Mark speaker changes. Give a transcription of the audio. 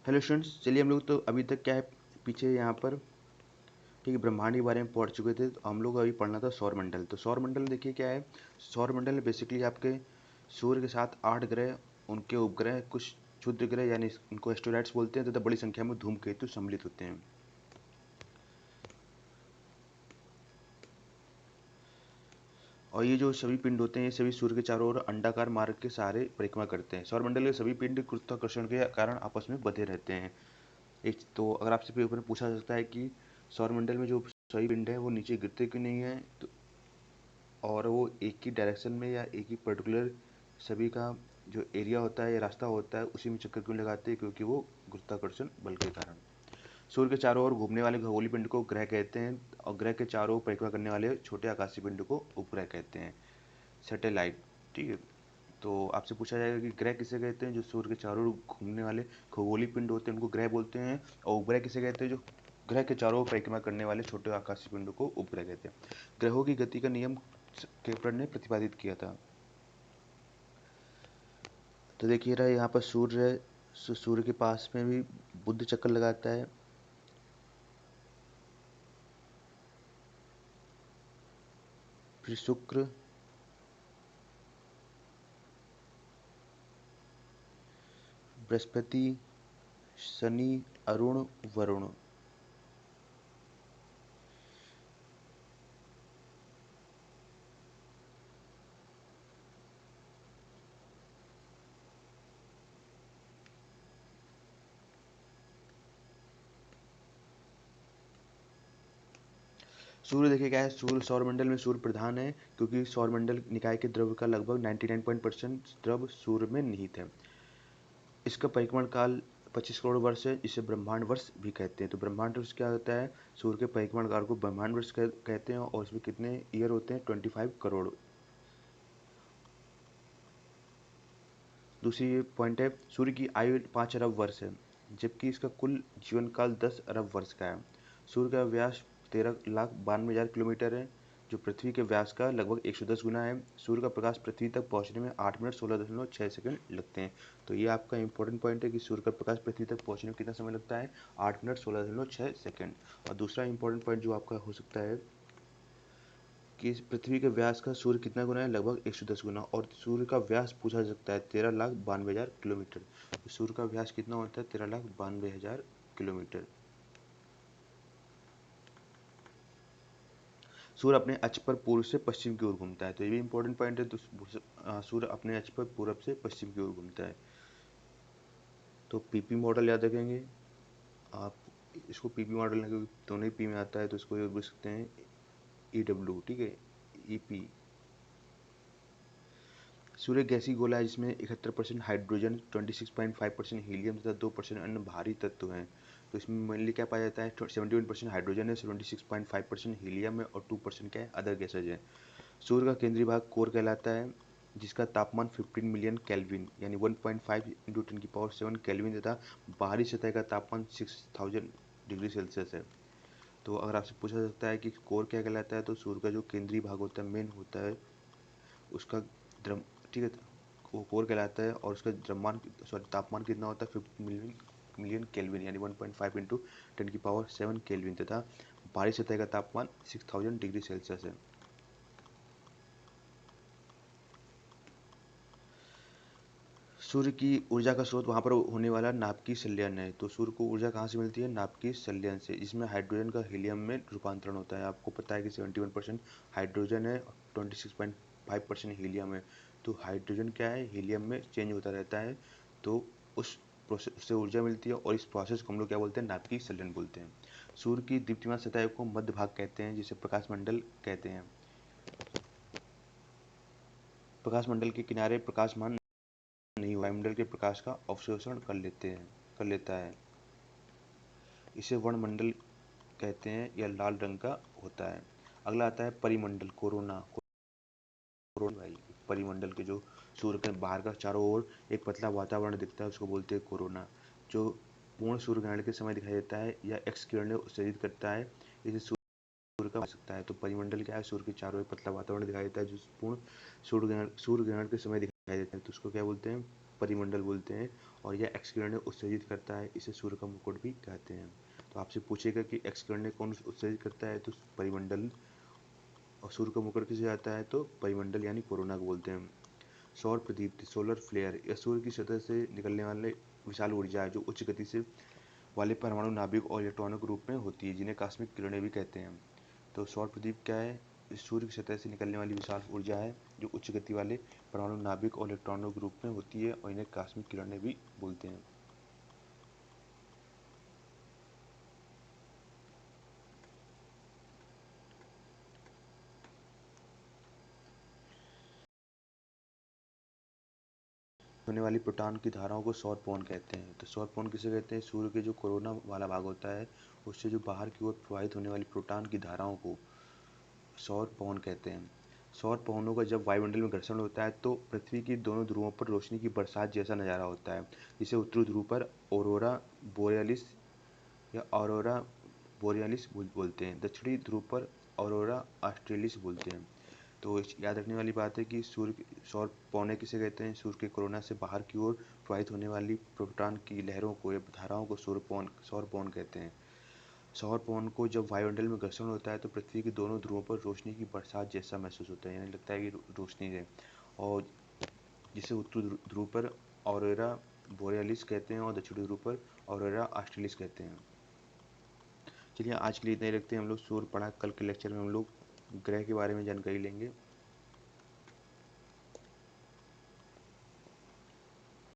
Speaker 1: Hello students, चलिए हम लोग तो अभी तक क्या है पीछे यहाँ पर ठीक है ब्रह्मांड के बारे में पढ़ चुके थे। तो हम लोग अभी पढ़ना था सौरमंडल। तो सौरमंडल देखिए क्या है। सौरमंडल में बेसिकली आपके सूर्य के साथ 8 ग्रह, उनके उपग्रह, कुछ क्षुद्र ग्रह यानी उनको एस्ट्रोलाइट्स बोलते हैं, तथा बड़ी संख्या में धूमकेतु सम्मिलित होते हैं। और ये जो सभी पिंड होते हैं ये सभी सूर्य के चारों ओर अंडाकार मार्ग के सहारे परिक्रमा करते हैं। सौरमंडल के सभी पिंड गुरुत्वाकर्षण के कारण आपस में बंधे रहते हैं। एक तो अगर आपसे पेपर में पूछा जाता है कि सौरमंडल में जो सभी पिंड है वो नीचे गिरते क्यों नहीं है, तो और वो एक ही डायरेक्शन में या एक ही पर्टिकुलर सभी का जो एरिया होता है या रास्ता होता है उसी में चक्कर क्यों लगाते हैं, क्योंकि वो गुरुत्वाकर्षण बल के कारण। सूर्य के चारों ओर घूमने वाले खगोलीय पिंड को ग्रह कहते हैं, और ग्रह के चारों ओर परिक्रमा करने वाले छोटे आकाशीय पिंड को उपग्रह कहते हैं, सैटेलाइट। ठीक है। तो आपसे पूछा जाएगा कि ग्रह किसे कहते हैं, जो सूर्य के चारों ओर घूमने वाले खगोलीय पिंड होते हैं उनको ग्रह बोलते हैं, और उपग्रह किसे कहते हैं, जो ग्रह के चारों ओर परिक्रमा करने वाले छोटे आकाशीय पिंड को उपग्रह कहते हैं। ग्रहों की गति का नियम केपलर ने प्रतिपादित किया था। तो देखिए रहा यहाँ पर सूर्य है, सूर्य के पास में भी बुध चक्कर लगाता है। फिर शुक्र, बृहस्पति, शनि, अरुण, वरुण। सूर्य देखिए क्या है, सूर्य सौरमंडल में सूर्य प्रधान है, क्योंकि सौरमंडल निकाय के द्रव्य का लगभग 99% द्रव्य सूर्य में निहित है। इसका परिक्रमण काल 25 करोड़ वर्ष है, जिसे ब्रह्मांड वर्ष भी कहते हैं। तो ब्रह्मांड वर्ष क्या होता है, सूर्य के परिक्रमण काल को ब्रह्मांड वर्ष कहते हैं, और उसमें कितने ईयर होते हैं, 25 करोड़। दूसरी पॉइंट है, सूर्य की आयु 5 अरब वर्ष है, जबकि इसका कुल जीवन काल 10 अरब वर्ष का है। सूर्य का व्यास 13,92,000 किलोमीटर है, जो पृथ्वी के व्यास का लगभग 110 गुना है। सूर्य का प्रकाश पृथ्वी तक पहुंचने में 8 मिनट 16.6 सेकंड लगते हैं। तो ये आपका इंपॉर्टेंट पॉइंट है कि सूर्य का प्रकाश पृथ्वी तक पहुंचने में कितना समय लगता है, 8 मिनट 16.6 सेकंड। और दूसरा इंपॉर्टेंट पॉइंट जो आपका हो सकता है कि पृथ्वी के व्यास का सूर्य कितना गुना है, लगभग 110 गुना। और सूर्य का व्यास पूछा जा सकता है 13,92,000 किलोमीटर। तो सूर्य का व्यास कितना होता है, 13,92,000 किलोमीटर। सूर्य अपने अक्ष पर पूर्व से पश्चिम की ओर घूमता है, तो ये भी इंपॉर्टेंट पॉइंट है। तो सूर्य अपने अक्ष पर पूरब से पश्चिम की ओर घूमता है। तो पीपी मॉडल याद रखेंगे आप, इसको पीपी मॉडल नहीं, क्योंकि दोनों ही पी में आता है, तो इसको बोल सकते हैं ईडब्ल्यू। ठीक है, ईपी। सूर्य गैसीय गोला है, जिसमें 71% हाइड्रोजन, 26.5% हीलियम तथा 2% अन्य भारी तत्व हैं। तो इसमें मेनली क्या पाया जाता है, 71% हाइड्रोजन है, 26.5% हीलियम है, और 2% क्या है, अदर गैसेज है। सूर्य का केंद्रीय भाग कोर कहलाता है, जिसका तापमान 15 मिलियन केल्विन यानी 1.5 इंटू 10 की पावर 7 केल्विन तथा बाहरी सतह का तापमान 6000 डिग्री सेल्सियस है। तो अगर आपसे पूछा सकता है कि कोर क्या कहलाता है, तो सूर्य का जो केंद्रीय भाग होता है, मेन होता है, उसका द्रम ठीक है, वो कोर कहलाता है, और उसका द्रव्यमान सॉरी तापमान कितना होता है, 50 मिलियन मिलियन केल्विन यानी 1.5 इंटू 10 की पावर 7 केल्विन, तथा बाहरी सतह का तापमान 6000 डिग्री सेल्सियस है। सूर्य की ऊर्जा का स्रोत वहाँ पर होने वाला नाभिकीय संलयन है। तो सूर्य को ऊर्जा कहाँ से मिलती है, नाभिकीय संलयन से, जिसमें हाइड्रोजन का हीलियम में रूपांतरण होता है। आपको पता है कि 71% हाइड्रोजन है और 26.5% हीलियम है। तो हाइड्रोजन क्या है, हीलियम में चेंज होता रहता है, तो उस प्रोसेस से ऊर्जा मिलती है, और इस प्रोसेस को हम लोग क्या बोलते हैं, नाभिकीय संलयन बोलते हैं। सूर्य की दीप्तिमान सतह को मध्य भाग कहते हैं, जिसे प्रकाश मंडल कहते हैं। प्रकाश मंडल के किनारे प्रकाशमान नहीं, वायुमंडल के प्रकाश का अवशोषण कर लेता है। इसे वर्णमंडल कहते हैं, यह लाल रंग का होता है। अगला आता है परिमंडल, कोरोना। कोरोना भाई, परिमंडल के जो सूर्य के बाहर का चारों ओर एक पतला वातावरण दिखता है, उसको बोलते हैं कोरोना, जो पूर्ण सूर्य ग्रहण के समय दिखाई देता है या एक्स किरणें उत्सर्जित करता है। इसे सूर्य का हो सकता है। तो परिमंडल क्या है, सूर्य के चारों ओर पतला वातावरण दिखाई देता है, जो पूर्ण सूर्य ग्रहण के समय दिखाई देता है, तो उसको क्या बोलते हैं, परिमंडल बोलते हैं, और यह एक्स किरणें उत्सर्जित करता है, इसे सूर्य का मुकुट भी कहते हैं। तो आपसे पूछेगा कि एक्स किरणें कौन उत्सर्जित करता है, तो परिमंडल, और सूर्य का मुकुट किसे आता है, तो परिमंडल यानी कोरोना को बोलते हैं। सौर प्रदीप्ति, सोलर फ्लेयर, यह सूर्य की सतह से निकलने वाले विशाल ऊर्जा है जो उच्च गति से वाले परमाणु नाभिक और इलेक्ट्रॉनों के रूप में होती है, जिन्हें कॉस्मिक किरणें भी कहते हैं। तो सौर प्रदीप क्या है, इस सूर्य की सतह से निकलने वाली विशाल ऊर्जा है जो उच्च गति वाले परमाणु नाभिक और इलेक्ट्रॉनों के रूप में होती है, और इन्हें कॉस्मिक किरणें भी बोलते हैं। होने वाली प्रोटॉन की धाराओं को सौर पवन कहते हैं। तो सौर पवन किसे कहते हैं, सूर्य के जो कोरोना वाला भाग होता है उससे जो बाहर की ओर प्रवाहित होने वाली प्रोटॉन की धाराओं को सौर पवन कहते हैं। सौर पवनों का जब वायुमंडल में घर्षण होता है तो पृथ्वी की दोनों ध्रुवों पर रोशनी की बरसात जैसा नज़ारा होता है, जिसे उत्तरी ध्रुव पर ऑरोरा बोrealis या ऑरोरा बोरियालिस बोलते हैं, दक्षिणी ध्रुव पर ऑरोरा ऑस्ट्रेलिस बोलते हैं। तो याद रखने वाली बात है कि सौर पौने किसे कहते हैं, सूर्य के कोरोना से बाहर की ओर प्रवाहित होने वाली प्रोटॉन की लहरों को या धाराओं को सौर पवन कहते हैं। सौर पवन को जब वायुमंडल में घर्षण होता है तो पृथ्वी के दोनों ध्रुवों पर रोशनी की बरसात जैसा महसूस होता है, यानी लगता है कि रोशनी है, और जिसे उत्तरी ध्रुव पर ऑरोरा बोरियालिस कहते हैं और दक्षिणी ध्रुव पर ऑरोरा ऑस्ट्रेलिस कहते हैं। चलिए आज के लिए इतना ही रखते हैं हम लोग। सूर्य पढ़ा, कल के लेक्चर में हम लोग ग्रह के बारे में जानकारी लेंगे।